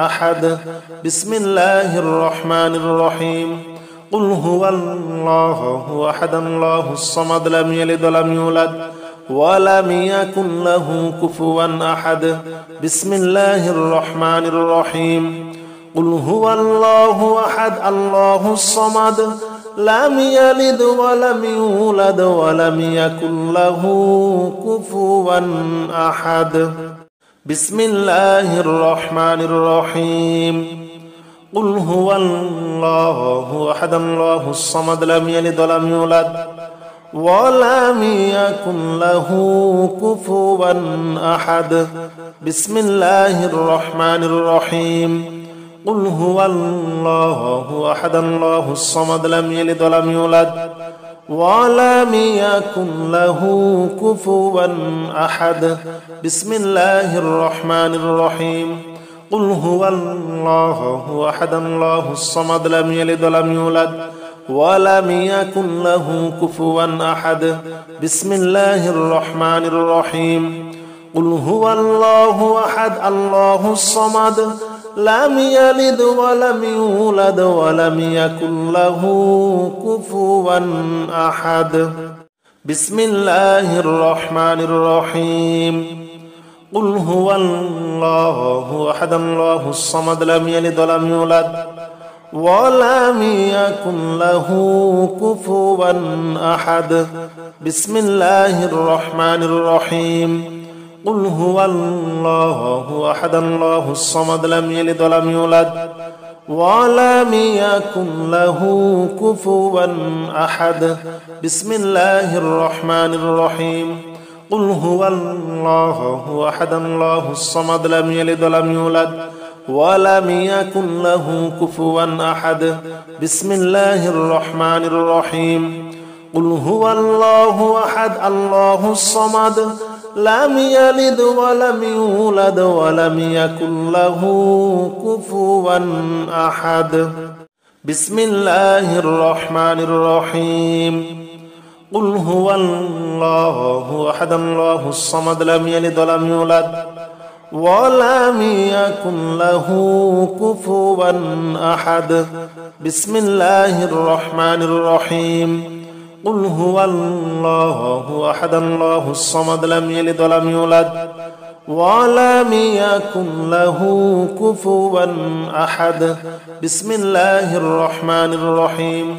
S1: أحد بسم الله الرحمن الرحيم قل هو الله أحد الله الصمد لم يلد ولم يولد ولم يكن له كفوا أحد بسم الله الرحمن الرحيم قل هو الله أحد الله الصمد لم يلد ولم يولد ولم يكن له كفوا أحد بسم الله الرحمن الرحيم قل هو الله أحد الله الصمد لم يلد ولم يولد ولم يكن له كفوا أحد بسم الله الرحمن الرحيم قل هو الله أحد الله الصمد لم يلد ولم يولد ولم يكن له كفوا أحد بسم الله الرحمن الرحيم قل هو الله أحد الله الصمد لم يلد ولم يولد ولم يكن له كفوا أحد بسم الله الرحمن الرحيم قل هو الله أحد الله الصمد لم يلد ولم يولد ولم يكن له كفوا أحد بسم الله الرحمن الرحيم قل هو الله أحد الله الصمد لم يلد ولم يولد ولم يكن له كفوا أحد بسم الله الرحمن الرحيم قل هو الله أحد الله الصمد لم يلد ولم يولد ولم يكن له كفوا أحد بسم الله الرحمن الرحيم قل هو الله أحد الله الصمد لم يلد ولم يولد ولم يكن له كفوا أحد بسم الله الرحمن الرحيم قل هو الله أحد الله الصمد لم يلد ولم يولد ولم يكن له كفوا أحد بسم الله الرحمن الرحيم قل هو الله أحد الله الصمد لم يلد ولم يولد ولم يكن له كفوا أحد بسم الله الرحمن الرحيم قل هو الله أحد الله الصمد لم يلد ولم يولد ولم يكن له كفوا أحد بسم الله الرحمن الرحيم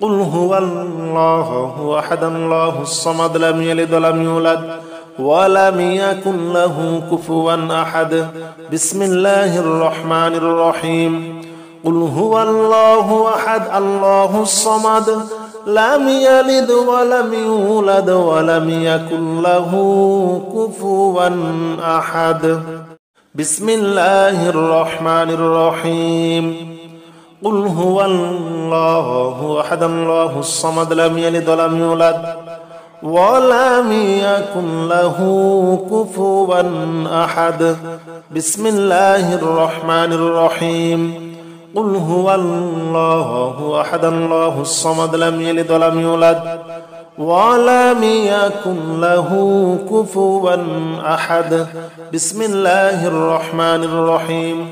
S1: قل هو الله أحد الله الصمد لم يلد ولم يولد ولم يكن له كفوا أحد بسم الله الرحمن الرحيم قل هو الله أحد الله الصمد لم يلد ولم يولد ولم يكن له كفوا أحد بسم الله الرحمن الرحيم قل هو الله أحد الله الصمد لم يلد ولم يولد ولم يكن له كفوا أحد بسم الله الرحمن الرحيم قل هو الله أحد الله الصمد لم يلد ولم يولد ولم يكن له كفوا أحد بسم الله الرحمن الرحيم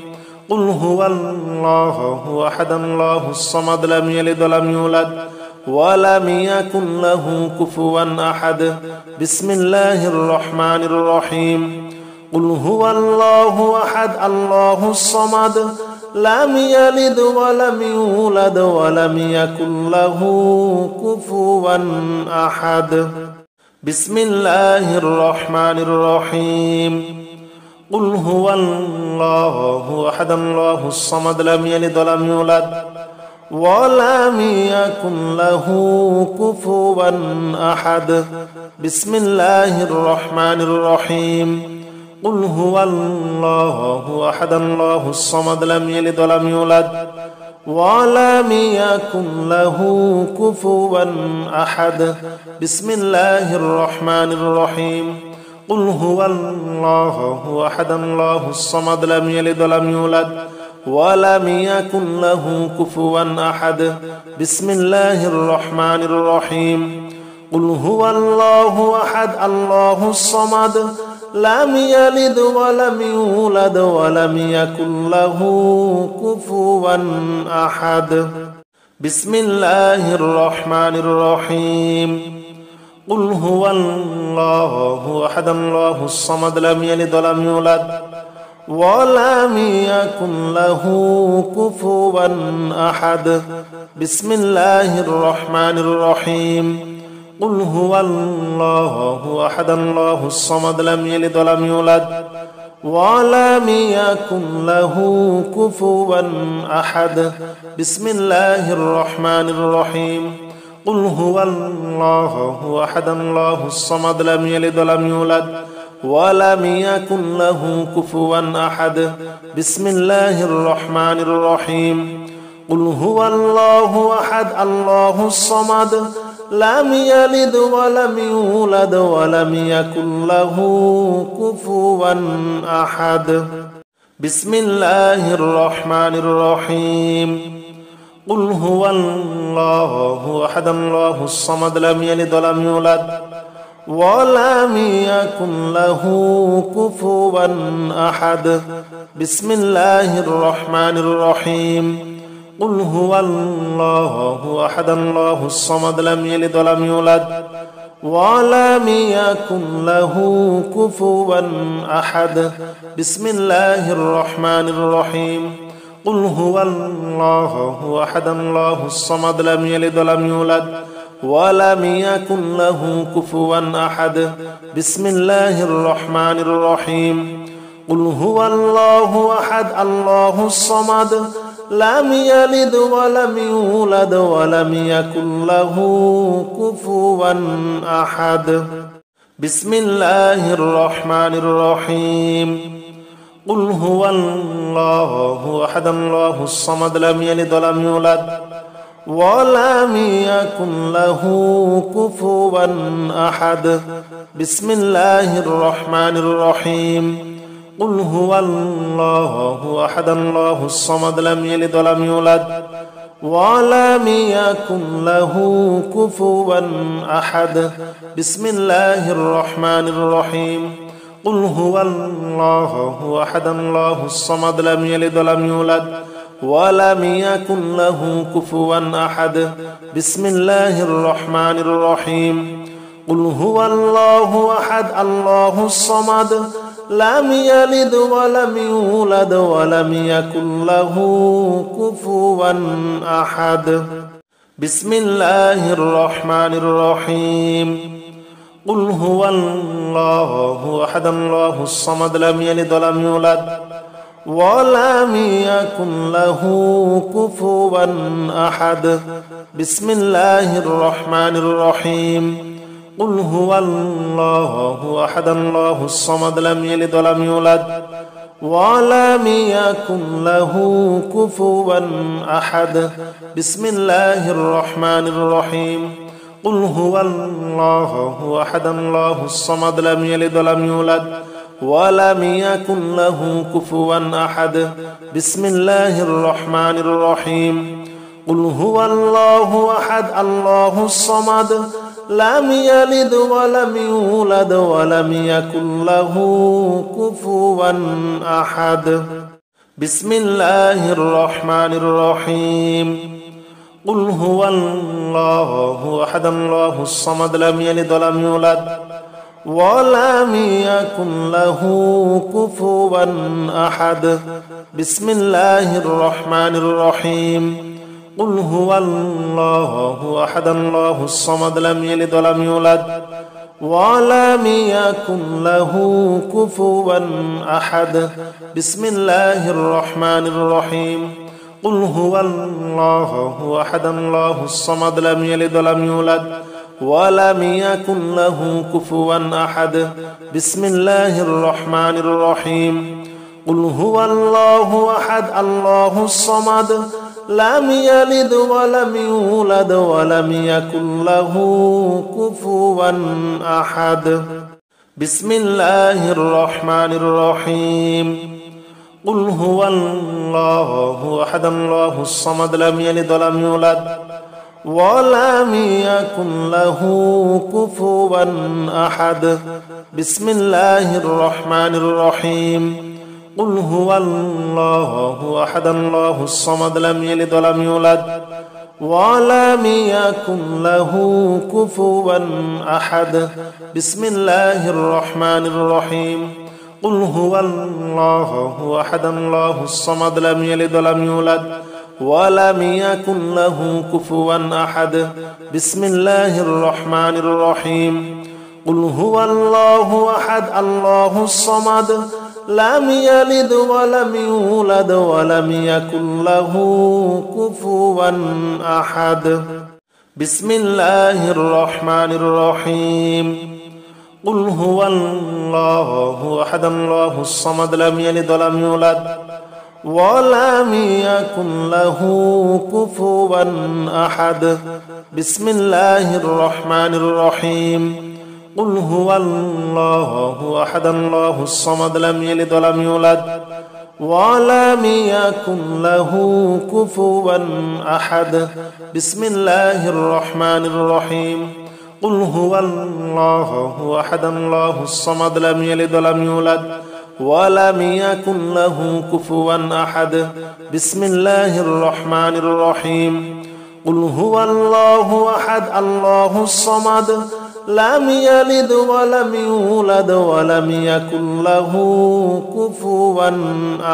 S1: قل هو الله أحد الله الصمد لم يلد ولم يولد ولم يكن له كفوا أحد بسم الله الرحمن الرحيم قل هو الله أحد الله الصمد لم يلد ولم يولد ولم يكن له كفوا أحد بسم الله الرحمن الرحيم قل هو الله أحد الله الصمد لم يلد ولم يولد ولم يكن له كفوا أحد بسم الله الرحمن الرحيم قل هو الله أحد الله الصمد لم يلد ولم يولد ولم يكن له كفوا أحد بسم الله الرحمن الرحيم قل هو الله أحد الله الصمد لم يلد ولم يولد ولم يكن له كفوا أحد بسم الله الرحمن الرحيم قل هو الله أحد الله الصمد لم يلد ولم يولد ولم يكن له كفوا أحد بسم الله الرحمن الرحيم قل هو الله أحد الله الصمد لم يلد ولم يولد ولم يكن له كفوا أحد بسم الله الرحمن الرحيم قل هو الله أحد الله الصمد لم يلد ولم يولد ولم يكن له كفوا أحد بسم الله الرحمن الرحيم قل هو الله أحد الله الصمد لم يلد ولم يولد ولم يكن له كفوا أحد بسم الله الرحمن الرحيم قل هو الله أحد الله الصمد لم يلد ولم يولد ولم يكن له كفوا أحد بسم الله الرحمن الرحيم قل هو الله أحد الله الصمد لم يلد ولم يولد ولم يكن له كفوا أحد بسم الله الرحمن الرحيم قل هو الله أحد الله الصمد لم يلد ولم يولد ولم يكن له كفوا أحد بسم الله الرحمن الرحيم قل هو الله أحد الله الصمد لم يلد ولم يولد ولم يكن له كفوا أحد بسم الله الرحمن الرحيم قل هو الله أحد الله الصمد لم يلد ولم يولد ولم يكن له كفوا أحد بسم الله الرحمن الرحيم قل هو الله أحد الله الصمد لم يلد ولم يولد ولم يكن له كفوا أحد بسم الله الرحمن الرحيم قل هو الله أحد الله الصمد لم يلد ولم يولد ولم يكن له كفوا أحد بسم الله الرحمن الرحيم قل هو الله أحد الله الصمد لم يلد ولم يولد ولم يكن له كفوا أحد بسم الله الرحمن الرحيم قل هو الله أحد الله الصمد لم يلد ولم يولد ولم يكن له كفوا أحد بسم الله الرحمن الرحيم قل هو الله أحد الله الصمد لم يلد ولم يولد ولم يكن له كفوا أحد بسم الله الرحمن الرحيم قل هو الله أحد الله الصمد لم يلد ولم يولد ولم يكن له كفوا أحد. بسم الله الرحمن الرحيم. قل هو الله أحد الله الصمد لم يلد ولم يولد ولم يكن له كفوا أحد. بسم الله الرحمن الرحيم. قل هو الله أحد الله الصمد لم يلد ولم يولد ولم يكن له كفوا أحد. بسم الله الرحمن الرحيم. قل هو الله أحد الله الصمد لم يلد ولم يولد ولم يكن له كفوا أحد. بسم الله الرحمن الرحيم. قل هو الله أحد الله الصمد لم يلد ولم يولد ولم يكن له كفوا أحد. بسم الله الرحمن الرحيم. قل هو الله أحد الله الصمد لم يلد ولم يولد ولم يكن له كفوا أحد. بسم الله الرحمن الرحيم. قل هو الله أحد الله الصمد لم يلد ولم يولد ولم يكن له كفوا أحد. بسم الله الرحمن الرحيم. قل هو الله أحد الله الصمد لم يلد ولم يولد ولم يكن له كفوا أحد. بسم الله الرحمن الرحيم. قل هو الله أحد الله الصمد لم يلد ولم يولد ولم يكن له كفوا أحد. بسم الله الرحمن الرحيم. قل هو الله أحد الله الصمد لم يلد ولم يولد ولم يكن له كفوا أحد. بسم الله الرحمن الرحيم. قل هو الله أحد الله الصمد لم يلد ولم يولد ولم يكن له كفوا أحد. بسم الله الرحمن الرحيم. قل هو الله أحد الله الصمد لم يلد ولم يولد ولم يكن له كفوا أحد. بسم الله الرحمن الرحيم. قل هو الله أحد الله الصمد لم يلد ولم يولد ولم يكن له كفوا أحد. بسم الله الرحمن الرحيم. قل هو الله أحد الله الصمد لم يلد ولم يولد ولم يكن له كفوا أحد. بسم الله الرحمن الرحيم. قل هو الله أحد الله الصمد لم يلد ولم يولد ولم يكن له كفوا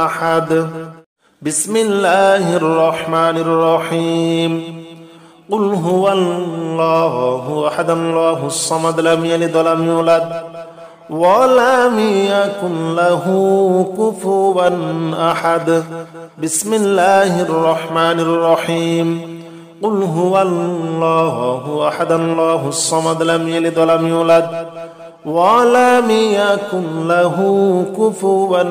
S1: أحد. بسم الله الرحمن الرحيم. قل هو الله أحد الله الصمد لم يلد ولم يولد ولم يكن له كفوا أحد. بسم الله الرحمن الرحيم. قل هو الله أحد الله الصمد لم يلد ولم يولد ولم يكن له كفوا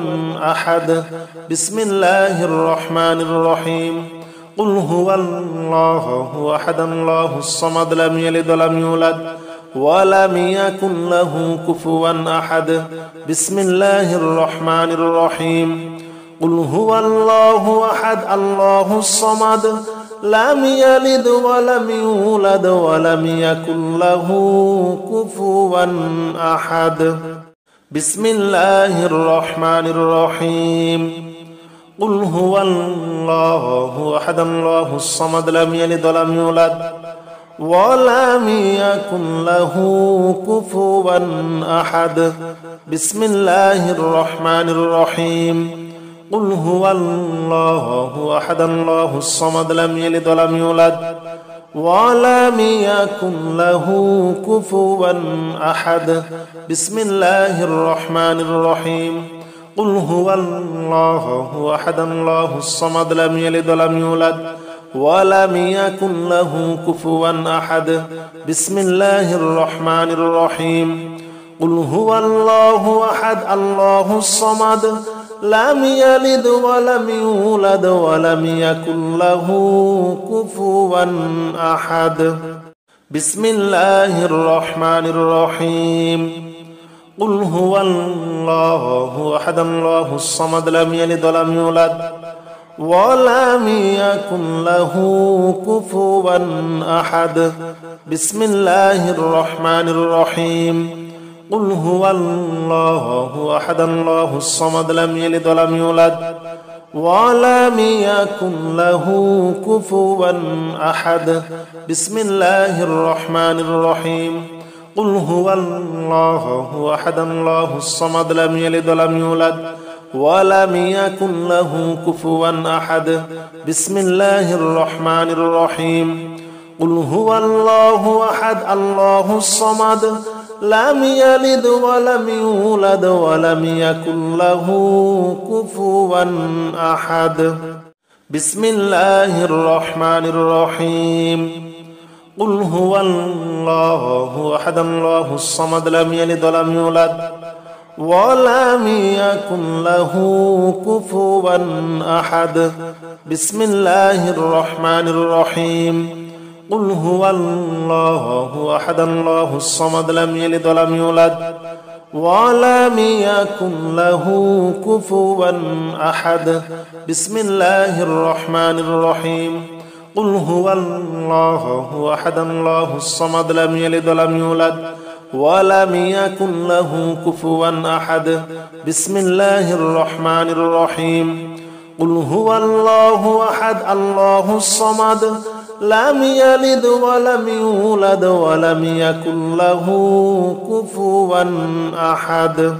S1: أحد. بسم الله الرحمن الرحيم. قل هو الله أحد الله الصمد لم يلد ولم يولد ولم يكن له كفوا أحد. بسم الله الرحمن الرحيم. قل هو الله أحد الله الصمد لم يلد ولم يولد ولم يكن له كفوا أحد. بسم الله الرحمن الرحيم. قل هو الله أحد الله الصمد لم يلد ولم يولد ولم يكن له كفوا أحد. بسم الله الرحمن الرحيم. قل هو الله أحد الله الصمد لم يلد ولم يولد ولم يكن له كفوا أحد. بسم الله الرحمن الرحيم. قل هو الله أحد الله الصمد لم يلد ولم يولد ولم يكن له كفوا أحد. بسم الله الرحمن الرحيم. قل هو الله أحد الله الصمد لم يلد ولم يولد ولم يكن له كفوا أحد بسم الله الرحمن الرحيم قل هو الله أحد الله الصمد لم يلد ولم يولد ولم يكن له كفوا أحد بسم الله الرحمن الرحيم قل هو الله أحد الله الصمد لم يلد ولم يولد ولم يكن له كفوا أحد بسم الله الرحمن الرحيم قل هو الله أحد الله الصمد لم يلد ولم يولد ولم يكن له كفوا أحد بسم الله الرحمن الرحيم قل هو الله أحد الله الصمد لم يلد ولم يولد ولم يكن له كفوا أحد بسم الله الرحمن الرحيم قل هو الله أحد الله الصمد لم يلد ولم يولد ولم يكن له كفوا أحد بسم الله الرحمن الرحيم قل هو الله أحد الله الصمد لم يلد ولم يولد ولم يكن له كفوا أحد بسم الله الرحمن الرحيم قل هو الله أحد الله الصمد لم يلد ولم يولد ولم يكن له كفوا أحد بسم الله الرحمن الرحيم قل هو الله أحد الله الصمد لم يلد ولم يولد ولم يكن له كفوا أحد